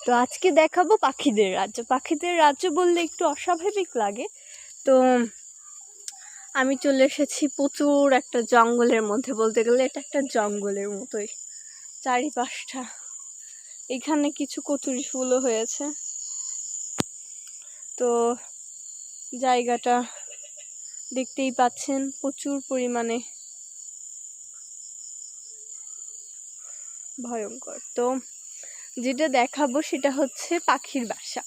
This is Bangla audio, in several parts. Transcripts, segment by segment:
তো আজকে দেখাবো পাখিদের রাজ্য। পাখিদের রাজ্য বললে একটু অস্বাভাবিক লাগে। তো আমি চলে এসেছি প্রচুর একটা জঙ্গলের মধ্যে, বলতে গেলে এটা একটা জঙ্গলের মতোই চারিপাশটা। এখানে কিছু কচুরি ফুলও হয়েছে। তো জায়গাটা দেখতেই পাচ্ছেন প্রচুর পরিমাণে ভয়ঙ্কর। তো যেটা দেখাবো সেটা হচ্ছে পাখির বাসা।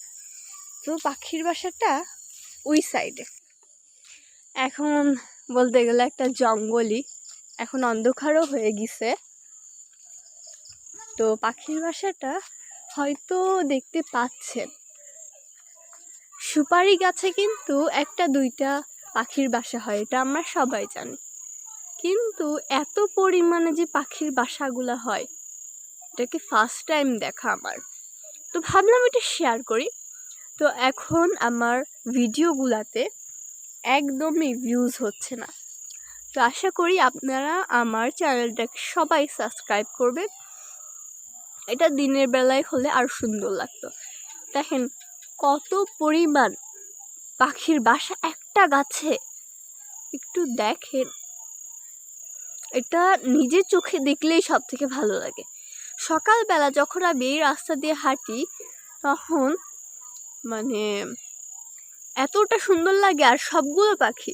তো পাখির বাসাটা ওই সাইডে। এখন বলতে গেলে একটা জঙ্গলই, এখন অন্ধকারও হয়ে গেছে। তো পাখির বাসাটা হয়তো দেখতে পাচ্ছেন, সুপারি গাছে কিন্তু একটা দুইটা পাখির বাসা হয়, এটা আমরা সবাই জানি। কিন্তু এত পরিমাণে যে পাখির বাসাগুলো হয়, এটাকে ফার্স্ট টাইম দেখা আমার। তো ভাবলাম এটা শেয়ার করি। তো এখন আমার ভিডিওগুলাতে একদমই ভিউজ হচ্ছে না। তো আশা করি আপনারা আমার চ্যানেলটাকে সবাই সাবস্ক্রাইব করবেন। এটা দিনের বেলায় হলে আর সুন্দর লাগতো। দেখেন কত পরিমাণ পাখির বাসা একটা গাছে, একটু দেখেন। এটা নিজের চোখে দেখলেই সব থেকে ভালো লাগে। সকালবেলা যখন আমি এই রাস্তা দিয়ে হাঁটি তখন মানে এতটা সুন্দর লাগে। আর সবগুলো পাখি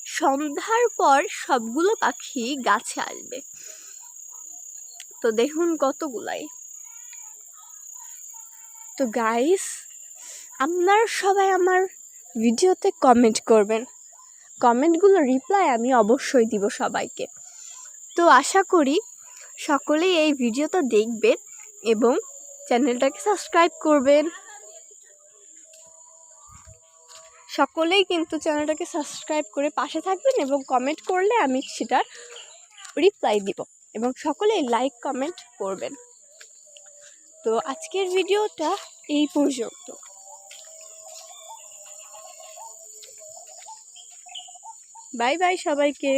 সন্ধ্যার পর সবগুলো পাখি গাছে আসবে। তো দেখুন কতগুলাই। তো গাইস, আপনারা সবাই আমার ভিডিওতে কমেন্ট করবেন। কমেন্টগুলো রিপ্লাই আমি অবশ্যই দিব সবাইকে। তো আশা করি সকলেই এই ভিডিওটা দেখবেন এবং চ্যানেলটাকে সাবস্ক্রাইব করবেন। সকলেই কিন্তু চ্যানেলটাকে সাবস্ক্রাইব করে পাশে থাকবেন এবং কমেন্ট করলে আমি সেটার রিপ্লাই দিব, এবং সকলেই লাইক কমেন্ট করবেন। তো আজকের ভিডিওটা এই পর্যন্ত। বাই বাই সবাইকে।